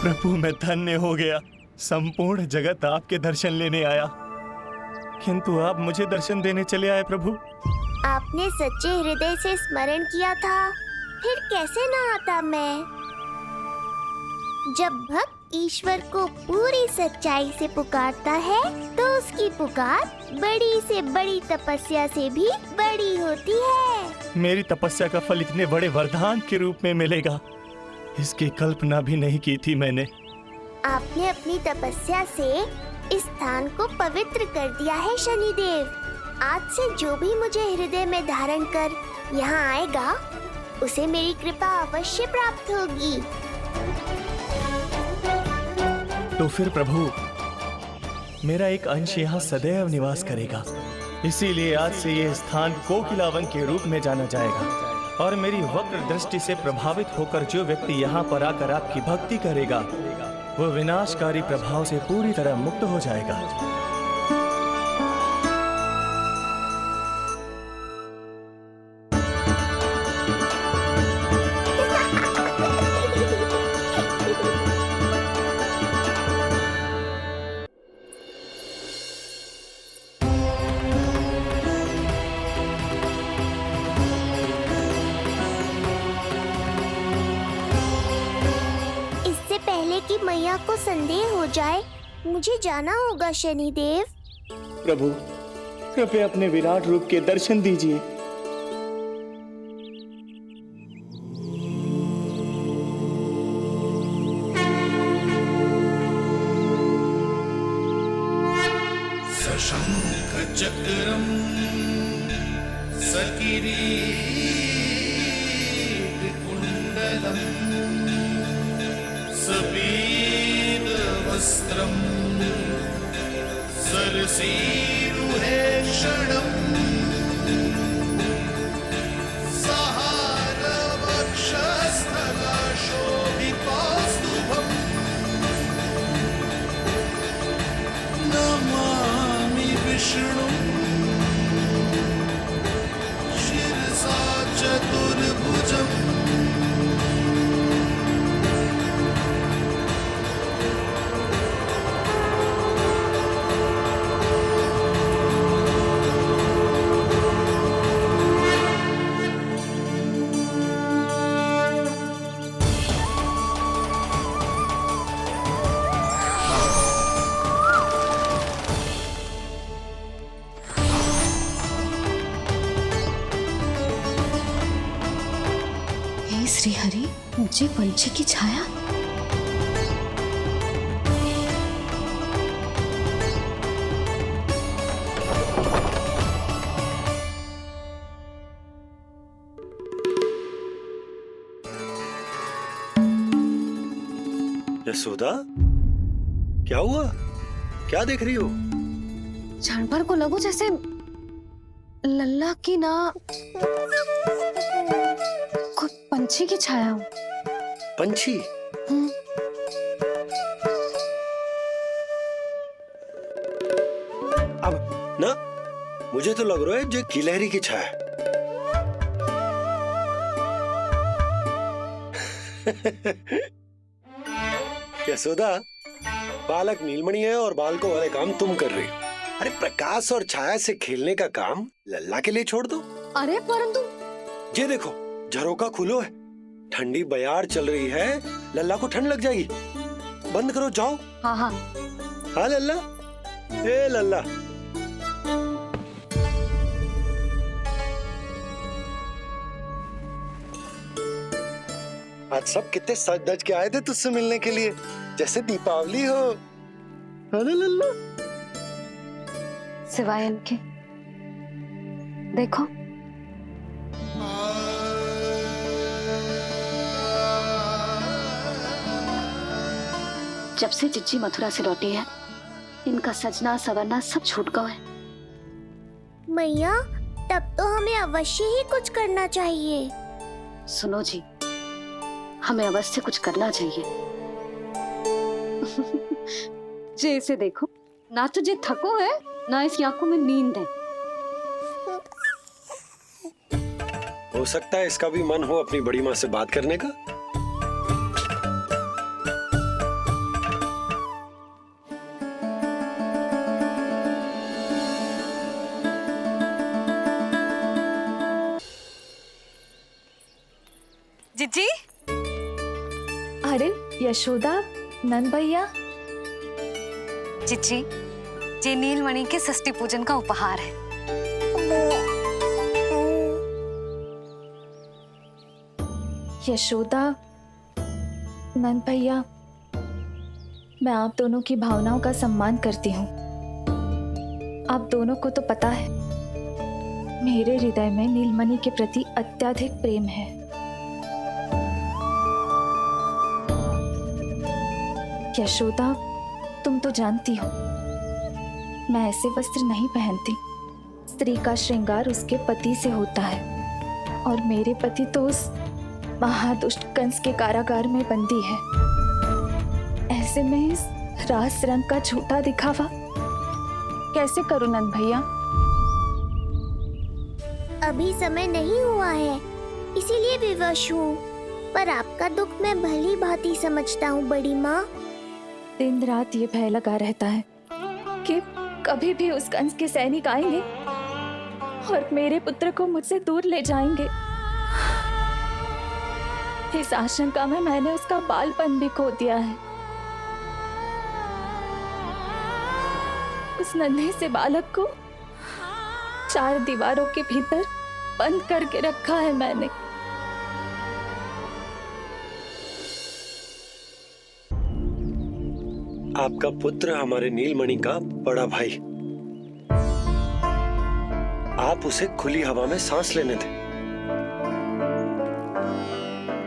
T: प्रभु मैं धन्य हो गया। संपूर्ण जगत आपके दर्शन लेने आया, किंतु आप मुझे दर्शन देने चले आए प्रभु।
J: आपने सच्चे हृदय से स्मरण किया था, फिर कैसे न आता मैं। जब भक्त ईश्वर को पूरी सच्चाई से पुकारता है तो उसकी पुकार बड़ी से बड़ी तपस्या से भी बड़ी होती है।
T: मेरी तपस्या का फल इतने बड़े वरदान के रूप में मिलेगा, इसकी कल्पना भी नहीं की थी मैंने।
J: आपने अपनी तपस्या से इस स्थान को पवित्र कर दिया है शनिदेव। आज से जो भी मुझे हृदय में धारण कर यहाँ आएगा, उसे मेरी कृपा अवश्य प्राप्त होगी।
T: तो फिर प्रभु, मेरा एक अंश यहाँ सदैव निवास करेगा, इसीलिए आज से ये स्थान कोकिलावन के रूप में जाना जाएगा। और मेरी वक्र दृष्टि से प्रभावित होकर जो व्यक्ति यहाँ पर आकर आपकी भक्ति करेगा, वो विनाशकारी प्रभाव से पूरी तरह मुक्त हो जाएगा।
J: कि मैया को संदेह हो जाए, मुझे जाना होगा शनिदेव।
T: प्रभु कृपया अपने विराट रूप के दर्शन दीजिए।
H: सशंख चक्रम सकिरीट कुंडलम सबीद वस्त्रम सरसीरुहेक्षणम सहार वक्षस्थलशोभितौस्तुभम् नमामि विष्णुं शिरसा चतुर्भुजम्।
B: श्री हरि, मुझे पंछी की छाया।
A: यशोदा, क्या हुआ? क्या देख रही हो?
B: क्षण भर को लगो जैसे लल्ला की ना कोई पंछी की छाया हो।
A: पंछी? अब ना मुझे तो लग रहा है जो गिलहरी की छाया। यशोदा, बालक नीलमणि है और बालकों वाले काम तुम कर रही हो। अरे प्रकाश और छाया से खेलने का काम लल्ला के लिए छोड़ दो।
B: अरे परंतु
A: ये देखो, झरोका खुलो है, ठंडी बयार चल रही है, लल्ला को ठंड लग जाएगी। बंद करो, जाओ।
B: हाँ हाँ
A: हाँ लल्ला, ए लल्ला। आज सब कितने सज धज के आए थे तुझसे मिलने के लिए, जैसे दीपावली हो। है ना लल्ला?
B: सिवाय इनके देखो, जब से चिच्ची मथुरा से लौटी है, इनका सजना सवरना सब छूट गया है।
J: मैया, तब तो हमें अवश्य ही कुछ करना चाहिए।
B: सुनो जी, हमें अवश्य कुछ करना चाहिए। जे इसे देखो, ना तो जे थको है, ना इसकी आंखों में नींद है।
A: हो सकता है इसका भी मन हो अपनी बड़ी माँ से बात करने का।
F: अरे यशोदा, नंद भैया।
B: चिची, ये नीलमणि के षष्ठी पूजन का उपहार है।
F: यशोदा, नंद भैया, मैं आप दोनों की भावनाओं का सम्मान करती हूँ। आप दोनों को तो पता है मेरे हृदय में नीलमणि के प्रति अत्यधिक प्रेम है। यशोदा, तुम तो जानती हो मैं ऐसे वस्त्र नहीं पहनती। स्त्री का श्रृंगार उसके पति से होता है और मेरे पति तो उस महादुष्ट कंस के कारागार में बंदी है। ऐसे में इस रास रंग का झूठा दिखावा कैसे करूं नंद भैया?
J: अभी समय नहीं हुआ है, इसीलिए विवश हूँ। पर आपका दुख मैं भली भांति समझता हूँ बड़ी माँ।
F: दिन रात ये भय लगा रहता है कि कभी भी उस कंस के सैनिक आएंगे और मेरे पुत्र को मुझसे दूर ले जाएंगे। इस आशंका में मैंने उसका बालपन भी खो दिया है। उस नन्हे से बालक को 4 दीवारों के भीतर बंद करके रखा है मैंने।
A: आपका पुत्र हमारे नीलमणि का बड़ा भाई। आप उसे खुली हवा में सांस लेने दें।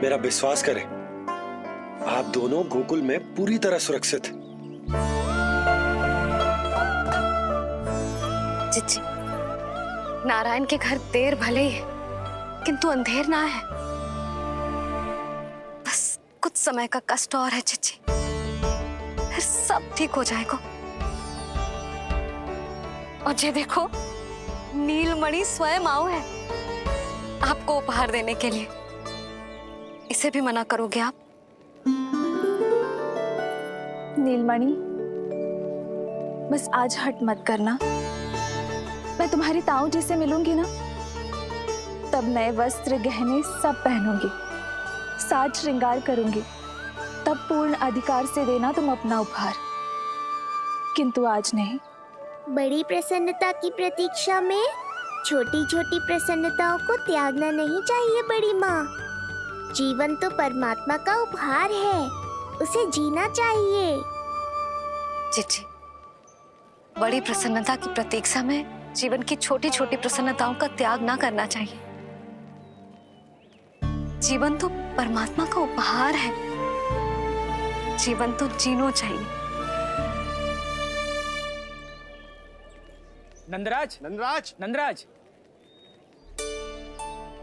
A: मेरा विश्वास करें, आप दोनों गोकुल में पूरी तरह सुरक्षित हैं।
B: चिची, नारायण के घर देर भले ही है, किंतु अंधेर ना है। बस कुछ समय का कष्ट और है चिची, फिर सब ठीक हो जाएगा। और ये देखो, नीलमणि स्वयं आओ है आपको उपहार देने के लिए। इसे भी मना करोगे आप?
F: नीलमणि, बस आज हट मत करना। मैं तुम्हारी ताऊ जी से मिलूंगी ना, तब नए वस्त्र गहने सब पहनूंगी, साज श्रृंगार करूंगी। तब पूर्ण अधिकार से देना तुम अपना उपहार, किंतु आज नहीं।
J: बड़ी प्रसन्नता की प्रतीक्षा में छोटी छोटी प्रसन्नताओं को त्यागना नहीं चाहिए बड़ी माँ। जीवन तो परमात्मा का उपहार है, उसे जीना चाहिए।
B: चिची, बड़ी प्रसन्नता की प्रतीक्षा में जीवन की छोटी छोटी प्रसन्नताओं का त्याग ना करना चाहिए। जीवन तो परमात्मा का उपहार है, जीवन तो जीना चाहिए।
O: नंदराज,
G: नंदराज,
O: नंदराज,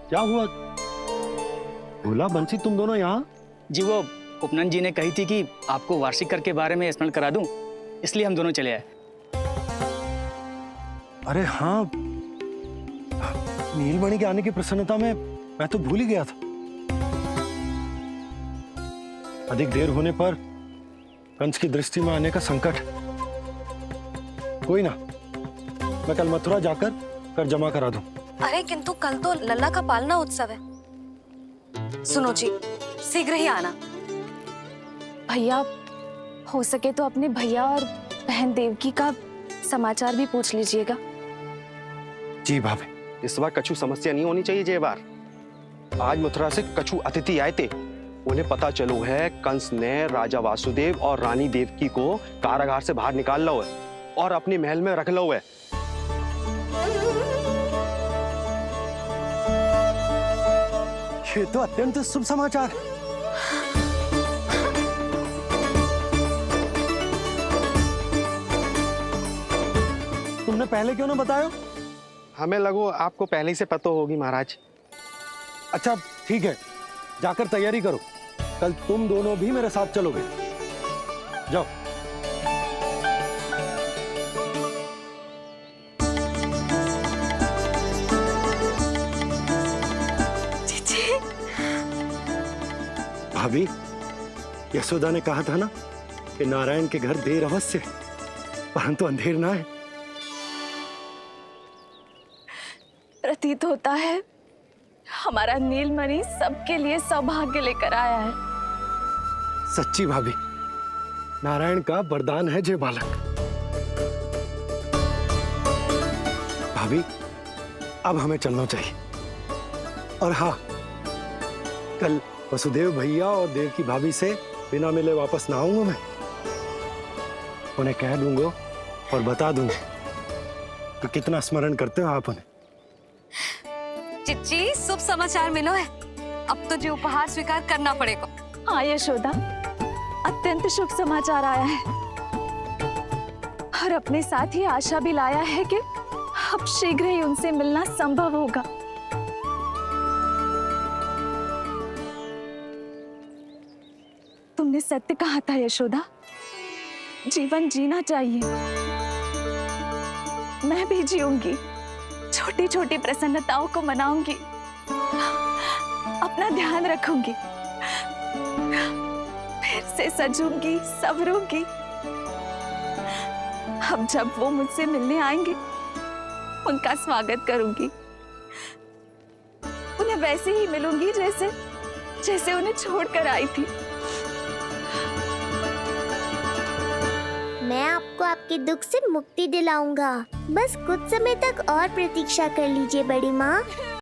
D: क्या हुआ? भोला, बंसी, तुम दोनों यहाँ?
O: जी वो उपनंद जी ने कही थी कि आपको वार्षिक कर के बारे में स्मरण करा दूं, इसलिए हम दोनों चले आए।
D: अरे हाँ, नीलमणि के आने की प्रसन्नता में मैं तो भूल ही गया था। अधिक देर होने पर कंस की दृष्टि में आने का संकट। कोई ना, मैं कल मथुरा जाकर कर जमा करा दूं।
B: अरे किंतु कल तो लल्ला का पालना उत्सव है। सुनो जी, शीघ्र ही आना।
F: भैया, हो सके तो अपने भैया और बहन देवकी का समाचार भी पूछ लीजिएगा।
G: जी भाभी, इस बार कछु समस्या नहीं होनी चाहिए। ये बार आज मथुरा से कछु अतिथि आए थे, उन्हें पता चलो है कंस ने राजा वासुदेव और रानी देवकी को कारागार से बाहर निकाल लो है और अपने महल में रख लो है। ये तो अत्यंत शुभ समाचार है। तुमने पहले क्यों ना बताया?
U: हमें लगो आपको पहले ही से पता होगी महाराज।
D: अच्छा ठीक है, जाकर तैयारी करो, कल तुम दोनों भी मेरे साथ चलोगे। जाओ। भाभी, यशोदा ने कहा था ना कि नारायण के घर देर अवश्य है, परंतु अंधेर ना है।
F: प्रतीत होता है हमारा नीलमणि सबके लिए सौभाग्य लेकर आया है।
I: सच्ची भाभी, नारायण का वरदान है जे बालक। भाभी, अब हमें चलना चाहिए। और हाँ, कल वसुदेव भैया और देव की भाभी से बिना मिले वापस ना आऊंगा मैं। उन्हें कह दूंगा और बता दूंगा कि कितना स्मरण करते हो आप उन्हें।
B: चिच्ची, शुभ समाचार मिलो है। अब तो जो उपहार स्वीकार करना पड़ेगा।
F: हाँ यशोदा, अत्यंत शुभ समाचार आया है और अपने साथ ही आशा भी लाया है कि अब शीघ्र ही उनसे मिलना संभव होगा। तुमने सत्य कहा था यशोदा, जीवन जीना चाहिए। मैं भी जीऊंगी, छोटी छोटी प्रसन्नताओं को मनाऊंगी, अपना ध्यान रखूंगी, फिर से सजूंगी, संवरूंगी। अब जब वो मुझसे मिलने आएंगे, उनका स्वागत करूंगी। उन्हें वैसे ही मिलूंगी जैसे उन्हें छोड़कर आई थी।
J: मैं आपको आपके दुख से मुक्ति दिलाऊंगा। बस कुछ समय तक और प्रतीक्षा कर लीजिए बड़ी माँ।